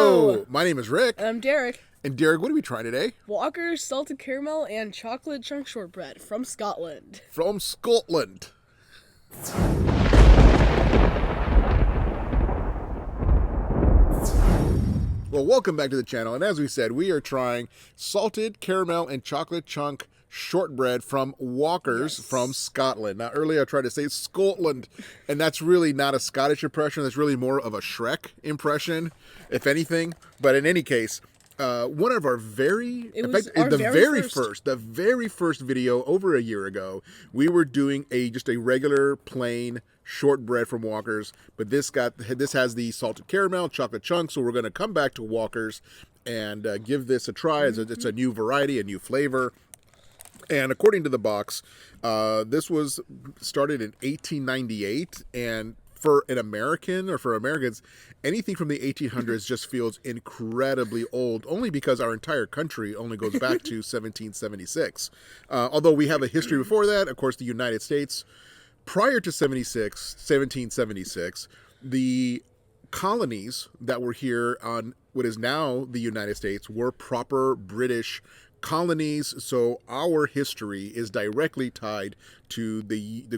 Hello! My name is Rick. I'm Derek. And Derek, what are we trying today? Walker's salted caramel and chocolate chunk shortbread from Scotland. From Scotland. Well, welcome back to the channel. And as we said, we are trying salted caramel and chocolate chunk shortbread from Walker's from Scotland. Now, earlier I tried to say Scotland, and that's really not a Scottish impression. That's really more of a Shrek impression, if anything. But in any case, one of our very first video over a year ago, we were doing just a regular plain shortbread from Walker's, but this has the salted caramel chocolate chunk, so we're going to come back to Walker's and give this a try. It's a new variety, a new flavor. And according to the box, this was started in 1898, and for an American, or for Americans, anything from the 1800s just feels incredibly old, only because our entire country only goes back to 1776. Although we have a history before that, of course, the United States. Prior to 1776, the colonies that were here on what is now the United States were proper British colonies, so our history is directly tied to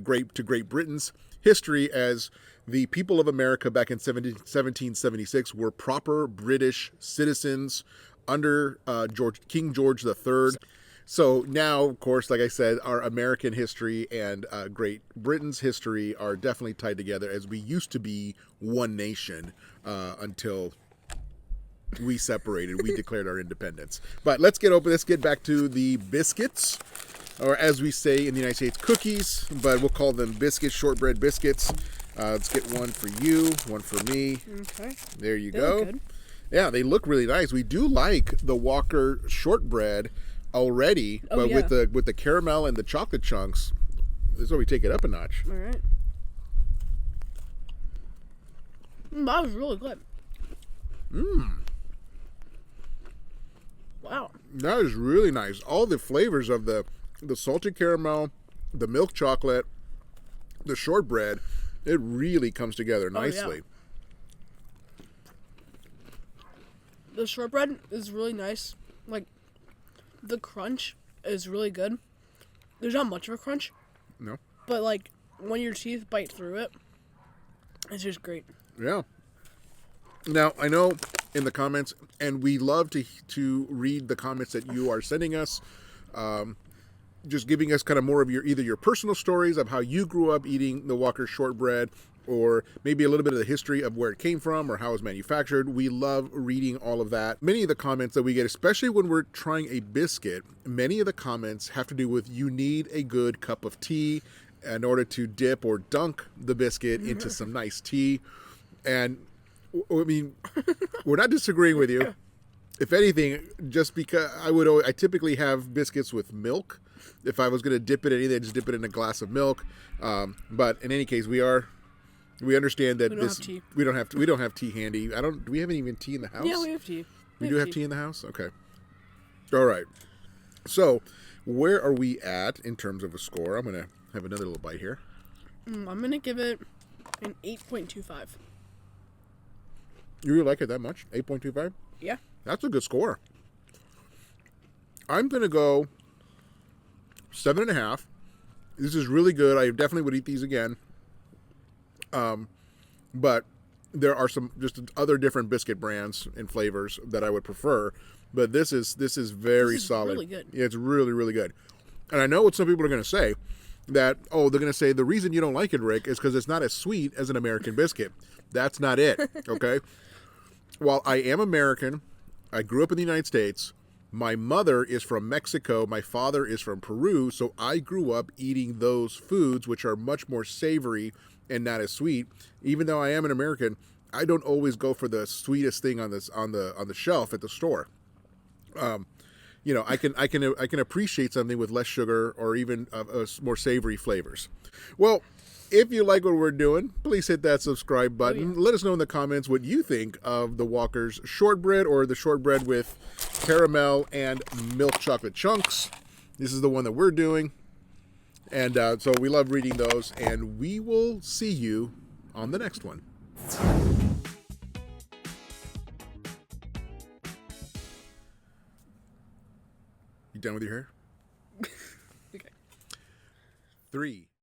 Great Britain's history, as the people of America back in 1776 were proper British citizens under King George III. So now, of course, like I said, our American history and Great Britain's history are definitely tied together, as we used to be one nation until we separated. We declared our independence. But let's get back to the biscuits, or as we say in the United States, cookies, but we'll call them biscuits, shortbread biscuits. Let's get one for you, one for me. Okay. There you They go. look good. Yeah, they look really nice. We do like the Walker shortbread already, but with the caramel and the chocolate chunks, this is where we take it up a notch. All right. That was really good. Wow. That is really nice. All the flavors of the salted caramel, the milk chocolate, the shortbread, it really comes together nicely. Yeah. The shortbread is really nice. Like, the crunch is really good. There's not much of a crunch. No. But, like, when your teeth bite through it, it's just great. Yeah. Now, I know in the comments, and we love to read the comments that you are sending us, just giving us kind of more of either your personal stories of how you grew up eating the Walker shortbread, or maybe a little bit of the history of where it came from or how it was manufactured. We love reading all of that. Many of the comments that we get, especially when we're trying a biscuit, many of the comments have to do with you need a good cup of tea in order to dip or dunk the biscuit into some nice tea. And I mean, we're not disagreeing with you. If anything, just because I typically have biscuits with milk. If I was going to dip it in anything, I'd just dip it in a glass of milk. But in any case, we understand that we don't have tea handy. Do we have any tea in the house? Yeah, we have tea. We do have tea in the house? Okay. All right. So, where are we at in terms of a score? I'm going to have another little bite here. I'm going to give it an 8.25. You really like it that much? 8.25? Yeah. That's a good score. I'm going to go 7.5. This is really good. I definitely would eat these again. But there are some just other different biscuit brands and flavors that I would prefer. But this is very solid. Really good. Yeah, it's really, really good. And I know what some people are going to say, that, they're going to say the reason you don't like it, Rick, is because it's not as sweet as an American biscuit. That's not it, okay? While I am American, I grew up in the United States. My mother is from Mexico. My father is from Peru. So I grew up eating those foods, which are much more savory and not as sweet. Even though I am an American, I don't always go for the sweetest thing on the shelf at the store. I can appreciate something with less sugar or even more savory flavors. Well, if you like what we're doing, please hit that subscribe button. Let us know in the comments what you think of the Walker's shortbread, or the shortbread with caramel and milk chocolate chunks. This is the one that we're doing. And so we love reading those, and we will see you on the next one. You done with your hair? Okay. 3.